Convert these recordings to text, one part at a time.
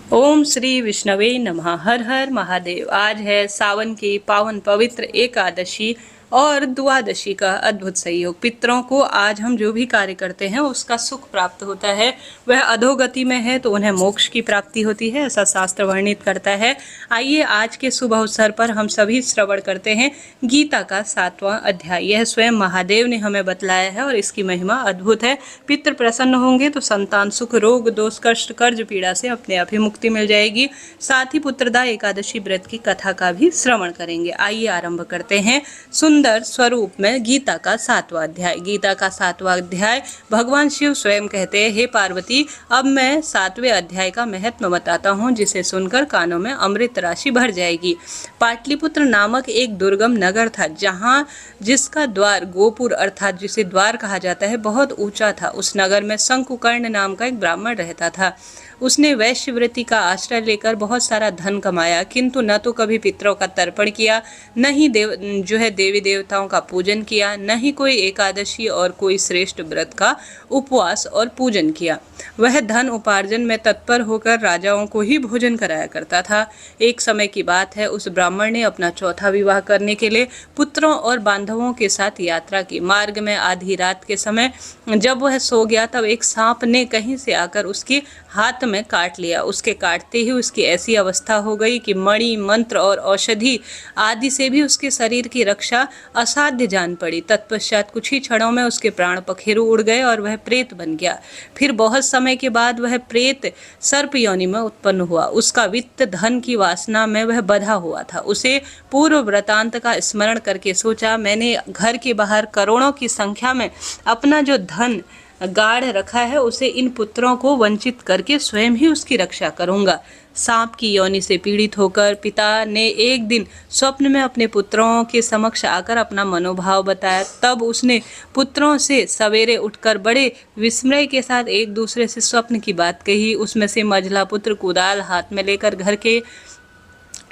ओम श्री विष्णवे नमः। हर हर महादेव। आज है सावन की पावन पवित्र एकादशी और द्वादशी का अद्भुत संयोग। पितरों को आज हम जो भी कार्य करते हैं उसका सुख प्राप्त होता है। वह अधोगति में है तो उन्हें मोक्ष की प्राप्ति होती है, ऐसा शास्त्र वर्णित करता है। आइए आज के शुभ अवसर पर हम सभी श्रवण करते हैं गीता का 7वां अध्याय। यह स्वयं महादेव ने हमें बतलाया है और इसकी महिमा अद्भुत है। पितृ प्रसन्न होंगे तो संतान सुख, रोग, दोष, कष्ट, कर्ज, पीड़ा से अपने आप ही मुक्ति मिल जाएगी। साथ ही पुत्रदा एकादशी व्रत की कथा का भी श्रवण करेंगे। आइए आरंभ करते हैं सुंदर स्वरूप में गीता का 7वां अध्याय। गीता का 7वां अध्याय भगवान शिव स्वयं कहते हैं, हे पार्वती, अब मैं 7वें अध्याय का महत्व बताता हूँ, जिसे सुनकर कानों में अमृत राशि भर जाएगी। पाटलिपुत्र नामक एक दुर्गम नगर था, जहाँ जिसका द्वार गोपुर अर्थात जिसे द्वार कहा जाता है बहुत ऊंचा था। उस नगर में शंकुकर्ण नाम का एक ब्राह्मण रहता था। उसने वैश्यवृत्ति का आश्रय लेकर बहुत सारा धन कमाया, किंतु न तो कभी पितरों का तर्पण किया, न ही देवी देवताओं का पूजन किया, न ही कोई एकादशी और कोई श्रेष्ठ व्रत का उपवास और पूजन किया। वह धन उपार्जन में तत्पर होकर राजाओं को ही भोजन कराया करता था। एक समय की बात है, उस ब्राह्मण ने अपना चौथा विवाह करने के लिए पुत्रों और बांधवों के साथ यात्रा की। मार्ग में आधी रात के समय जब वह सो गया, तब एक सांप ने कहीं से आकर उसके हाथ में काट लिया। उसके काटते ही उसकी ऐसी अवस्था हो गई कि मणि, मंत्र और औषधि आदि से भी उसके शरीर की रक्षा असाध्य जान पड़ी। तत्पश्चात कुछ ही क्षणों में उसके प्राण पखेरु उड़ गए और वह प्रेत बन गया। फिर बहुत समय के बाद वह प्रेत सर्प योनि में उत्पन्न हुआ। उसका वित्त धन की वासना में वह बंधा हुआ था। उसे पूर्व वृतांत का स्मरण करके सोचा, मैंने घर के बाहर करोड़ों की संख्या में अपना जो धन गाढ़ रखा है, उसे इन पुत्रों को वंचित करके स्वयं ही उसकी रक्षा करूंगा। सांप की योनि से पीड़ित होकर पिता ने एक दिन स्वप्न में अपने पुत्रों के समक्ष आकर अपना मनोभाव बताया। तब उसने पुत्रों से सवेरे उठकर बड़े विस्मय के साथ एक दूसरे से स्वप्न की बात कही। उसमें से मझला पुत्र कुदाल हाथ में लेकर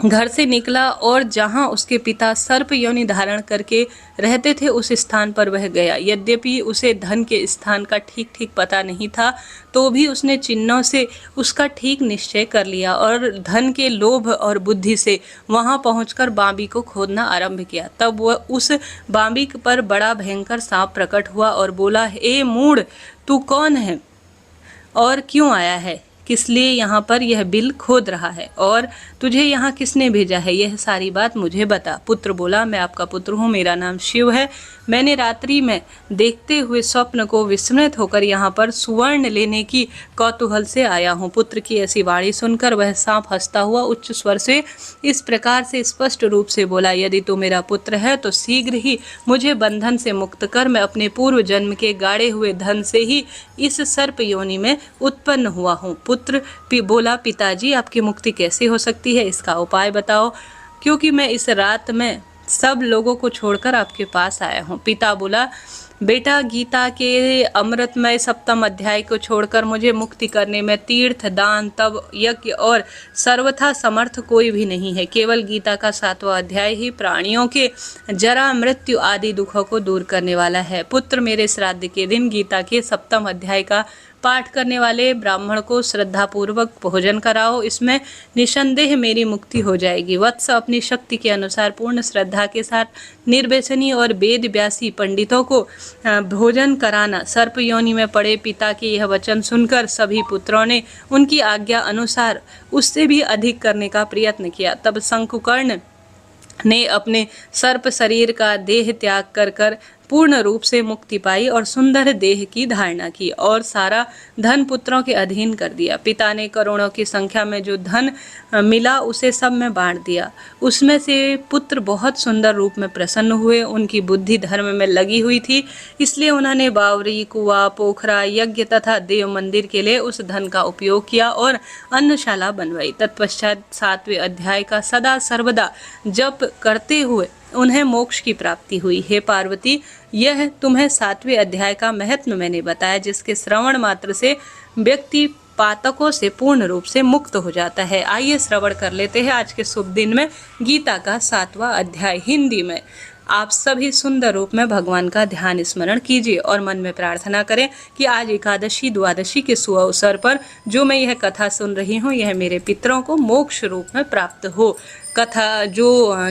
घर से निकला और जहां उसके पिता सर्प योनि धारण करके रहते थे, उस स्थान पर वह गया। यद्यपि उसे धन के स्थान का ठीक ठीक पता नहीं था, तो भी उसने चिन्हों से उसका ठीक निश्चय कर लिया और धन के लोभ और बुद्धि से वहां पहुंचकर बांबी को खोदना आरंभ किया। तब वह उस बांबी पर बड़ा भयंकर सांप प्रकट हुआ और बोला, ए मूढ़, तू कौन है और क्यों आया है? किस लिए यहाँ पर यह बिल खोद रहा है और तुझे यहाँ किसने भेजा है? यह सारी बात मुझे बता। पुत्र बोला, मैं आपका पुत्र हूँ, मेरा नाम शिव है। मैंने रात्रि में देखते हुए स्वप्न को विस्मृत होकर यहाँ पर सुवर्ण लेने की कौतूहल से आया हूँ। पुत्र की ऐसी वाणी सुनकर वह सांप हंसता हुआ उच्च स्वर से इस प्रकार से स्पष्ट रूप से बोला, यदि तू मेरा पुत्र है तो शीघ्र ही मुझे बंधन से मुक्त कर। मैं अपने पूर्व जन्म के गाड़े हुए धन से ही इस सर्प योनि में उत्पन्न हुआ हूँ। पुत्र बोला, पिताजी, आपकी मुक्ति कैसे हो सकती है? इसका उपाय बताओ, क्योंकि मैं इस रात में सब लोगों को छोड़कर आपके पास आया हूँ। पिता बोला, बेटा, गीता के अमृतमय 7वें अध्याय को छोड़कर मुझे मुक्ति करने में तीर्थ, दान, तप, यज्ञ और सर्वथा समर्थ कोई भी नहीं है। केवल गीता का 7वां अध्याय ही प्राणियों के जरा, मृत्यु आदि दुखों को दूर करने वाला है। पुत्र, मेरे श्राद्ध के दिन गीता के 7वें अध्याय का पाठ करने वाले ब्राह्मण को श्रद्धापूर्वक भोजन कराओ। इसमें निसंदेह मेरी मुक्ति हो जाएगी। वत्स, अपनी शक्ति के अनुसार पूर्ण श्रद्धा के साथ निर्व्यसनी और वेद व्यासी पंडितों को भोजन कराना। सर्प योनि में पड़े पिता के यह वचन सुनकर सभी पुत्रों ने उनकी आज्ञा अनुसार उससे भी अधिक करने का प्रयत्न किया। तब शंकुकर्ण ने अपने सर्प शरीर का देह त्याग कर पूर्ण रूप से मुक्ति पाई और सुंदर देह की धारणा की और सारा धन पुत्रों के अधीन कर दिया। पिता ने करोड़ों की संख्या में जो धन मिला उसे सब में बांट दिया। उसमें से पुत्र बहुत सुंदर रूप में प्रसन्न हुए। उनकी बुद्धि धर्म में लगी हुई थी, इसलिए उन्होंने बावरी, कुआं, पोखरा, यज्ञ तथा देव मंदिर के लिए उस धन का उपयोग किया और अन्नशाला बनवाई। तत्पश्चात 7वें अध्याय का सदा सर्वदा जप करते हुए उन्हें मोक्ष की प्राप्ति हुई। हे पार्वती, यह तुम्हें 7वें अध्याय का महत्व मैंने बताया, जिसके श्रवण मात्र से व्यक्ति पातकों से पूर्ण रूप से मुक्त हो जाता है। आइए श्रवण कर लेते हैं आज के शुभ दिन में गीता का 7वां अध्याय हिंदी में। आप सभी सुंदर रूप में भगवान का ध्यान स्मरण कीजिए और मन में प्रार्थना करें कि आज एकादशी द्वादशी के शुभ अवसर पर जो मैं यह कथा सुन रही हूँ यह मेरे पितरों को मोक्ष रूप में प्राप्त हो। कथा जो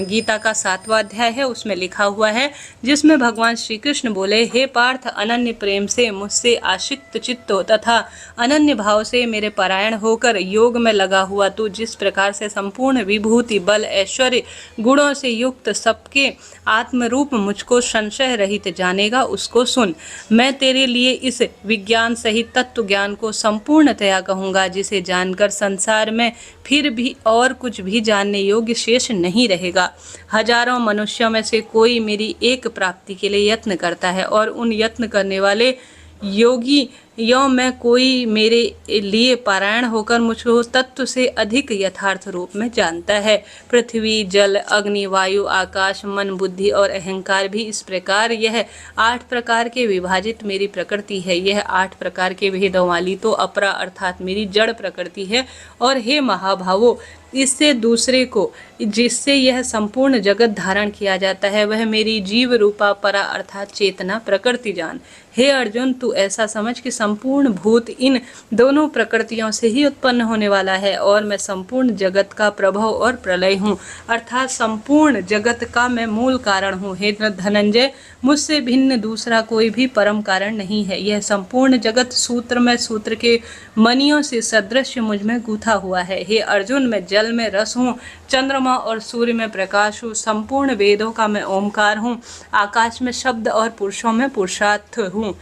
गीता का 7वां अध्याय है उसमें लिखा हुआ है, जिसमें भगवान श्री कृष्ण बोले, हे पार्थ, अनन्य प्रेम से मुझसे आशिक्त चित्त हो तथा अनन्य भाव से मेरे परायण होकर योग में लगा हुआ तू जिस प्रकार से संपूर्ण विभूति, बल, ऐश्वर्य, गुणों से युक्त सबके आत्मरूप मुझको संशय रहित जानेगा, उसको सुन। मैं तेरे लिए इस विज्ञान सहित तत्व ज्ञान को संपूर्णतया कहूँगा, जिसे जानकर संसार में फिर भी और कुछ भी जानने योग्य शेष नहीं रहेगा। हजारों मनुष्यों में से कोई मेरी एक प्राप्ति के लिए यत्न करता है और उन यत्न करने वाले योगी यो में कोई मेरे लिए पारायण होकर मुझको तत्व से अधिक यथार्थ रूप में जानता है। पृथ्वी, जल, अग्नि, वायु, आकाश, मन, बुद्धि और अहंकार भी इस प्रकार यह 8 प्रकार के विभाजित मेरी प्रकृति है। यह 8 प्रकार के भेदों वाली तो अपरा अर्थात मेरी जड़ प्रकृति है। और हे महाभावों, इससे दूसरे को जिससे यह संपूर्ण जगत धारण किया जाता है वह मेरी जीव रूपा परा अर्थात चेतना प्रकृति जान। हे अर्जुन, तू ऐसा समझ कि संपूर्ण भूत इन दोनों प्रकृतियों से ही उत्पन्न होने वाला है और मैं संपूर्ण जगत का प्रभव और प्रलय हूँ, अर्थात संपूर्ण जगत का मैं मूल कारण हूँ। हे धनंजय, मुझसे भिन्न दूसरा कोई भी परम कारण नहीं है। यह संपूर्ण जगत सूत्र में सूत्र के मणियों से सदृश मुझ में गूथा हुआ है। हे अर्जुन, मैं जल में रस हूँ, चंद्रमा और सूर्य में प्रकाश हूँ, संपूर्ण वेदों का मैं ओमकार हूँ, आकाश में शब्द और पुरुषों में पुरुषार्थ हूँ।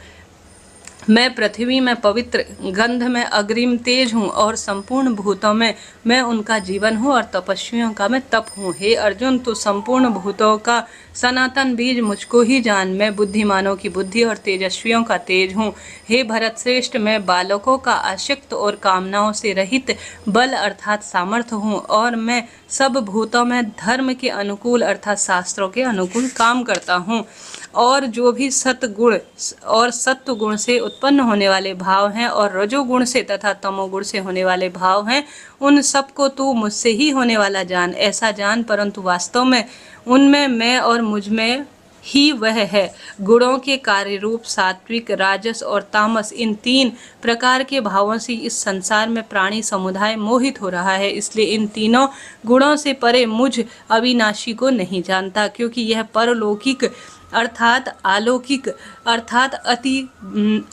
मैं पृथ्वी में पवित्र, गंध में अग्रिम तेज हूँ और संपूर्ण भूतों में मैं उनका जीवन हूँ और तपस्वियों का मैं तप हूँ। हे अर्जुन, तू संपूर्ण भूतों का सनातन बीज मुझको ही जान। मैं बुद्धिमानों की बुद्धि और तेजस्वियों का तेज हूँ। हे भरत श्रेष्ठ, मैं बालकों का आशक्त और कामनाओं से रहित बल अर्थात सामर्थ्य हूँ और मैं सब भूतों में धर्म के अनुकूल अर्थात शास्त्रों के अनुकूल काम करता हूँ। और जो भी सतगुण और सत्व गुण से उत्पन्न होने वाले भाव हैं और रजोगुण से तथा तमोगुण से होने वाले भाव हैं, उन सबको तू मुझसे ही होने वाला जान। ऐसा जान, परंतु वास्तव में उनमें मैं और मुझ में ही वह है। गुणों के कार्य रूप सात्विक, राजस और तामस, इन 3 प्रकार के भावों से इस संसार में प्राणी समुदाय मोहित हो रहा है। इसलिए इन तीनों गुणों से परे मुझ अविनाशी को नहीं जानता, क्योंकि यह परलौकिक अर्थात अलौकिक अर्थात अति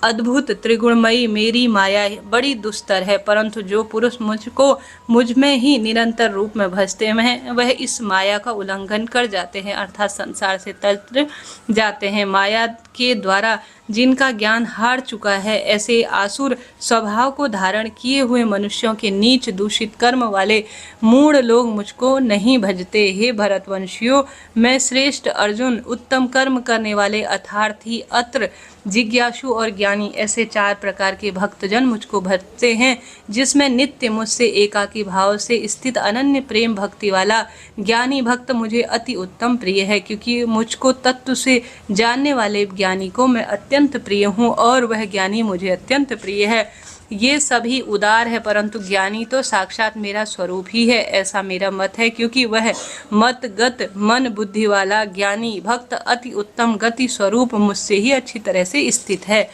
अद्भुत त्रिगुणमयी मेरी माया बड़ी दुस्तर है। परंतु जो पुरुष मुझको मुझ में ही निरंतर रूप में भजते हैं वह इस माया का उल्लंघन कर जाते हैं अर्थात संसार से तर जाते हैं। माया के द्वारा जिनका ज्ञान हार चुका है, ऐसे आसुर स्वभाव को धारण किए हुए मनुष्यों के नीच दूषित कर्म वाले मूढ़ लोग मुझको नहीं भजते। हे भरतवंशियों, मैं श्रेष्ठ अर्जुन, उत्तम कर्म करने वाले अर्थार्थी, अत्र जिज्ञासु और ज्ञानी, ऐसे 4 प्रकार के भक्तजन मुझको भजते हैं, जिसमें नित्य मुझसे एकाकी भाव से स्थित अनन्य प्रेम भक्ति वाला ज्ञानी भक्त मुझे अति उत्तम प्रिय है। क्योंकि मुझको तत्व से जानने वाले ज्ञानी को मैं अत्यंत प्रिय हूँ और वह ज्ञानी मुझे अत्यंत प्रिय है। ये सभी उदार है, परंतु ज्ञानी तो साक्षात मेरा स्वरूप ही है, ऐसा मेरा मत है। क्योंकि वह मतगत मन बुद्धि वाला ज्ञानी भक्त अति उत्तम गति स्वरूप मुझसे ही अच्छी तरह से स्थित है।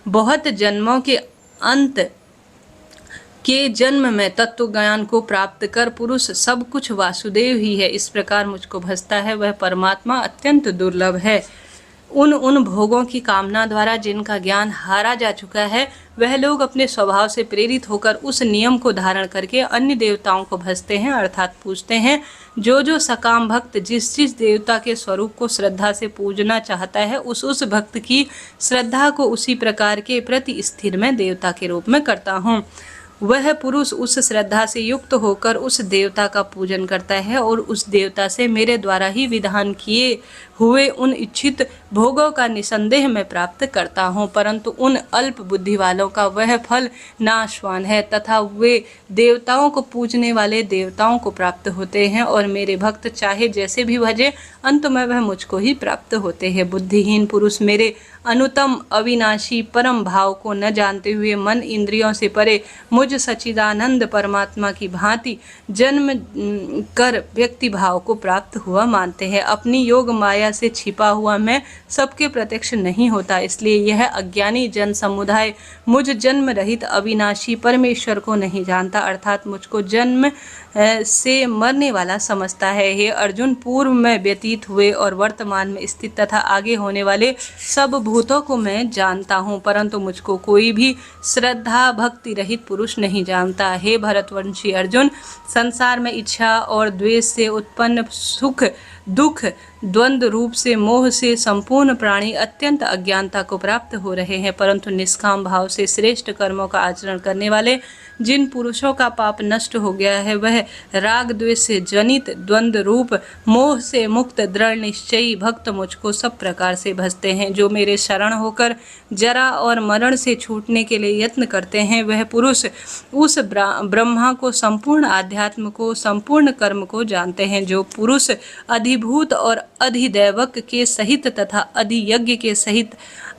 बहुत जन्मों के अंत के जन्म में तत्व ज्ञान को प्राप्त कर पुरुष सब कुछ वासुदेव ही है, इस प्रकार मुझको भजता है, वह परमात्मा अत्यंत दुर्लभ है। उन भोगों की कामना द्वारा जिनका ज्ञान हारा जा चुका है, वह लोग अपने स्वभाव से प्रेरित होकर उस नियम को धारण करके अन्य देवताओं को भजते हैं अर्थात पूजते हैं। जो सकाम भक्त जिस देवता के स्वरूप को श्रद्धा से पूजना चाहता है, उस भक्त की श्रद्धा को उसी प्रकार के प्रति स्थिर में देवता के रूप में करता हूँ। वह पुरुष उस श्रद्धा से युक्त होकर उस देवता का पूजन करता है और उस देवता से मेरे द्वारा ही विधान किए हुए उन इच्छित भोगों का निसंदेह में प्राप्त करता हूँ। परंतु उन अल्प बुद्धि वालों का वह फल नाशवान है तथा वे देवताओं को पूजने वाले देवताओं को प्राप्त होते हैं और मेरे भक्त चाहे जैसे भी भजे, अंत में वह मुझको ही प्राप्त होते हैं। बुद्धिहीन पुरुष मेरे अनुतम अविनाशी परम भाव को न जानते हुए मन इंद्रियों से परे मुझ सच्चिदानंद परमात्मा की भांति जन्म कर व्यक्ति भाव को प्राप्त हुआ मानते हैं। अपनी योग माया से छिपा हुआ मैं सबके प्रत्यक्ष नहीं होता, इसलिए यह अज्ञानी जन समुदाय मुझ जन्म रहित अविनाशी परमेश्वर को नहीं जानता, अर्थात मुझको जन्म से मरने वाला समझता है। हे अर्जुन, पूर्व में व्यतीत हुए और वर्तमान में स्थित तथा आगे होने वाले सब भूतों को मैं जानता हूँ, परंतु मुझको कोई भी श्रद्धा भक्ति रहित पुरुष नहीं जानता। हे भरतवंशी अर्जुन, संसार में इच्छा और द्वेष से उत्पन्न सुख दुख द्वंद्व रूप से मोह से संपूर्ण प्राणी अत्यंत अज्ञानता को प्राप्त हो रहे हैं, परंतु निष्काम भाव से श्रेष्ठ कर्मों का आचरण करने वाले जिन पुरुषों का पाप नष्ट हो गया है, वह राग द्वेष से जनित द्वंद्व रूप मोह से मुक्त दृढ़ निश्चयी भक्त मुझको सब प्रकार से भजते हैं। जो मेरे शरण होकर जरा और मरण से छूटने के लिए यत्न करते हैं, वह पुरुष उस ब्रह्मा को, संपूर्ण आध्यात्म को, संपूर्ण कर्म को जानते हैं। जो पुरुष अधिभूत और अधिदैवक के सहित तथा अधियज्ञ के सहित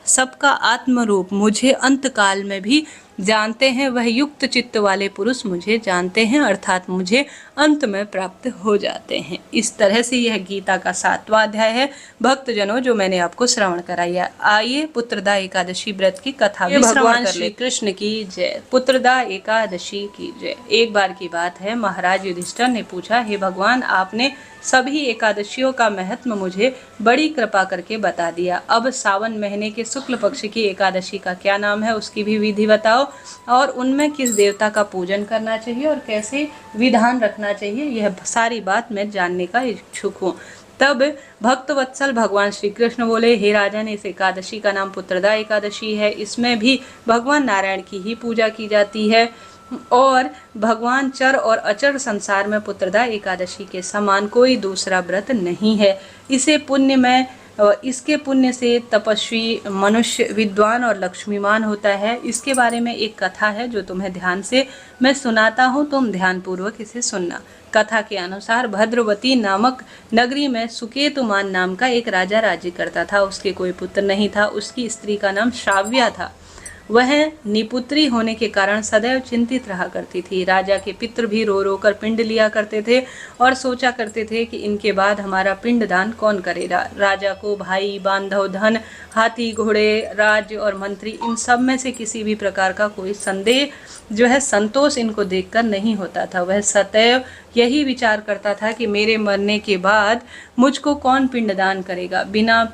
सबका आत्मरूप मुझे अंतकाल में भी जानते हैं, वह युक्त चित्त वाले पुरुष मुझे जानते हैं, अर्थात मुझे अंत में प्राप्त हो जाते हैं। इस तरह से यह गीता का 7वां अध्याय है भक्तजनों, जो मैंने आपको श्रवण कराया। आइए पुत्रदा एकादशी व्रत की कथा भी भगवान श्री कृष्ण की जय। पुत्रदा एकादशी की जय। एक बार की बात है, महाराज युधिष्ठिर ने पूछा, हे भगवान, आपने सभी एकादशियों का महत्व मुझे बड़ी कृपा करके बता दिया। अब सावन महीने के शुक्ल पक्ष की एकादशी का क्या नाम है, उसकी भी विधि बताओ, और उनमें किस देवता का पूजन करना चाहिए और कैसे विधान रखना चाहिए, यह सारी बात मैं जानने का इच्छुक हूँ। तब भक्तवत्सल भगवान श्री कृष्ण बोले, हे राजन, इस एकादशी का नाम पुत्रदा एकादशी है। इसमें भी भगवान नारायण की ही पूजा की जाती है और भगवान चर और अचर संसार में पुत्रदा एकादशी के समान कोई दूसरा व्रत नहीं है। इसके पुण्य से तपस्वी मनुष्य विद्वान और लक्ष्मीमान होता है। इसके बारे में एक कथा है जो तुम्हें ध्यान से मैं सुनाता हूँ, तुम ध्यान पूर्वक इसे सुनना। कथा के अनुसार भद्रवती नामक नगरी में सुकेतुमान नाम का एक राजा राज्य करता था। उसके कोई पुत्र नहीं था। उसकी स्त्री का नाम श्राव्या था। वह निपुत्री होने के कारण सदैव चिंतित रहा करती थी। राजा के पितृ भी रो रो कर पिंड लिया करते थे और सोचा करते थे कि इनके बाद हमारा पिंडदान कौन करेगा। राजा को भाई बांधव, धन, हाथी घोड़े, राज्य और मंत्री, इन सब में से किसी भी प्रकार का कोई संतोष इनको देखकर नहीं होता था। वह सदैव यही विचार करता था कि मेरे मरने के बाद मुझको कौन पिंडदान करेगा। बिना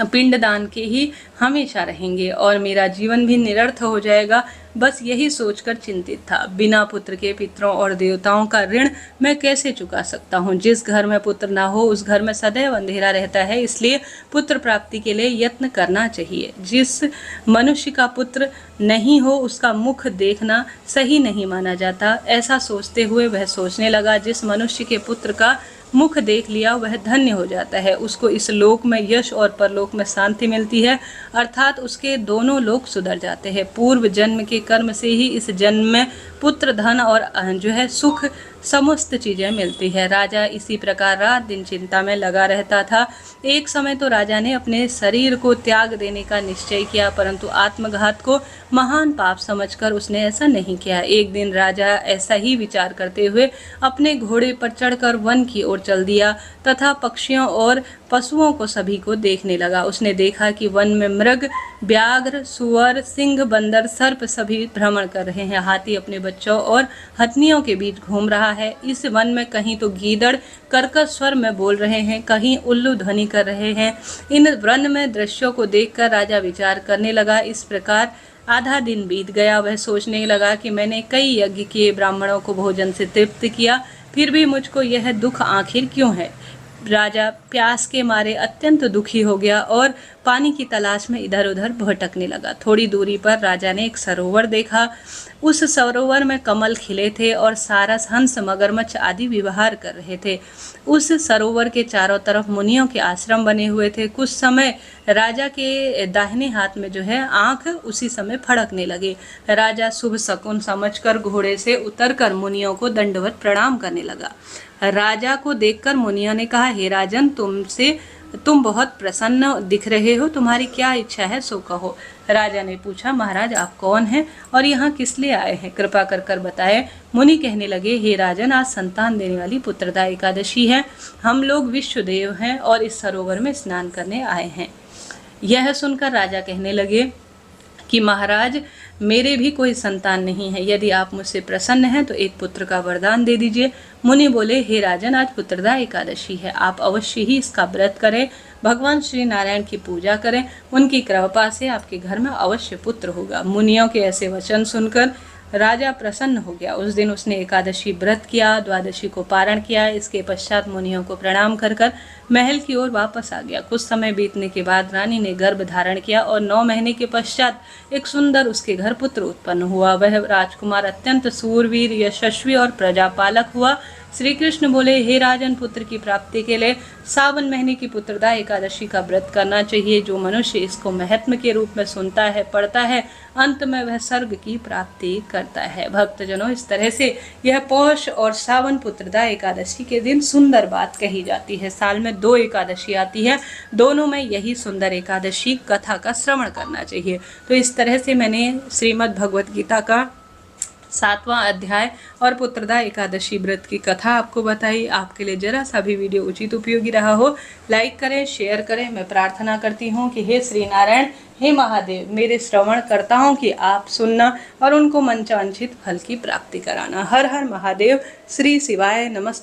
पिंडदान के ही हमेशा रहेंगे और मेरा जीवन भी निरर्थ हो जाएगा। बस यही सोचकर चिंतित था। बिना पुत्र के पितरों और देवताओं का ऋण मैं कैसे चुका सकता हूँ। जिस घर में पुत्र ना हो उस घर में सदैव अंधेरा रहता है, इसलिए पुत्र प्राप्ति के लिए यत्न करना चाहिए। जिस मनुष्य का पुत्र नहीं हो उसका मुख देखना सही नहीं माना जाता। ऐसा सोचते हुए वह सोचने लगा, जिस मनुष्य के पुत्र का मुख देख लिया वह धन्य हो जाता है। उसको इस लोक में यश और परलोक में शांति मिलती है, अर्थात उसके दोनों लोक सुधर जाते हैं। पूर्व जन्म के कर्म से ही इस जन्म में पुत्र, धन और सुख समस्त चीजें मिलती है। राजा इसी प्रकार रात दिन चिंता में लगा रहता था। एक समय तो राजा ने अपने शरीर को त्याग देने का निश्चय किया, परंतु आत्मघात को महान पाप समझकर उसने ऐसा नहीं किया। एक दिन राजा ऐसा ही विचार करते हुए अपने घोड़े पर चढ़कर वन की ओर चल दिया तथा पक्षियों और पशुओं को सभी को देखने लगा। उसने देखा कि वन में मृग, व्याघ्र, सुअर, सिंह, बंदर, सर्प सभी भ्रमण कर रहे हैं। हाथी अपने बच्चों और हथनियों के बीच घूम रहा है। इस वन में कहीं तो गीदड़ कर्कश स्वर में बोल रहे हैं, कहीं उल्लू ध्वनि कर रहे हैं। इन वन में दृश्यों को देखकर राजा विचार करने लगा। इस प्रकार आधा दिन बीत गया। वह सोचने लगा कि मैंने कई यज्ञ किए, ब्राह्मणों को भोजन से तृप्त किया, फिर भी मुझको यह दुख आखिर क्यों है। राजा प्यास के मारे अत्यंत दुखी हो गया और पानी की तलाश में इधर उधर भटकने लगा। थोड़ी दूरी पर राजा ने एक सरोवर देखा। उस सरोवर में कमल खिले थे और सारस, हंस, मगरमच्छ आदि विहार कर रहे थे। उस सरोवर के चारों तरफ मुनियों के आश्रम बने हुए थे। कुछ समय राजा के दाहिने हाथ में आंख उसी समय फड़कने लगे। राजा शुभ शकुन समझकर घोड़े से उतरकर मुनियों को दंडवत प्रणाम करने लगा। राजा को देखकर मुनियों ने कहा, हे राजन, तुमसे तुम बहुत प्रसन्न दिख रहे हो, तुम्हारी क्या इच्छा है सो कहो। राजा ने पूछा, महाराज आप कौन हैं और यहाँ किस लिए आए हैं, कृपा कर कर बताएं। मुनि कहने लगे, हे राजन, आज संतान देने वाली पुत्रदा एकादशी है। हम लोग विश्वदेव हैं और इस सरोवर में स्नान करने आए हैं। यह सुनकर राजा कहने लगे कि महाराज मेरे भी कोई संतान नहीं है, यदि आप मुझसे प्रसन्न हैं तो एक पुत्र का वरदान दे दीजिए। मुनि बोले, हे राजन, आज पुत्रदा एकादशी है, आप अवश्य ही इसका व्रत करें, भगवान श्री नारायण की पूजा करें, उनकी कृपा से आपके घर में अवश्य पुत्र होगा। मुनियों के ऐसे वचन सुनकर राजा प्रसन्न हो गया। उस दिन उसने एकादशी व्रत किया, द्वादशी को पारण किया। इसके पश्चात मुनियों को प्रणाम कर कर महल की ओर वापस आ गया। कुछ समय बीतने के बाद रानी ने गर्भ धारण किया और 9 महीने के पश्चात एक सुंदर उसके घर पुत्र उत्पन्न हुआ। वह राजकुमार अत्यंत सूरवीर, यशस्वी और प्रजापालक हुआ। श्री कृष्ण बोले, हे राजन, पुत्र की प्राप्ति के लिए सावन महीने की पुत्रदा एकादशी का व्रत करना चाहिए। जो मनुष्य इसको महत्व के रूप में सुनता है, पढ़ता है, अंत में वह स्वर्ग की प्राप्ति करता है। भक्तजनों, इस तरह से यह पौष और सावन पुत्रदा एकादशी के दिन सुंदर बात कही जाती है। साल में 2 एकादशी आती है, दोनों में यही सुंदर एकादशी कथा का श्रवण करना चाहिए। तो इस तरह से मैंने श्रीमद् भगवत गीता का 7वां अध्याय और पुत्रदा एकादशी व्रत की कथा आपको बताई। आपके लिए जरा सा भी वीडियो उचित उपयोगी रहा हो, लाइक करें, शेयर करें। मैं प्रार्थना करती हूँ कि हे श्री नारायण, हे महादेव, मेरे श्रवण करता हूँ कि आप सुनना और उनको मनचांचित फल की प्राप्ति कराना। हर हर महादेव। श्री शिवाय नमस्ते।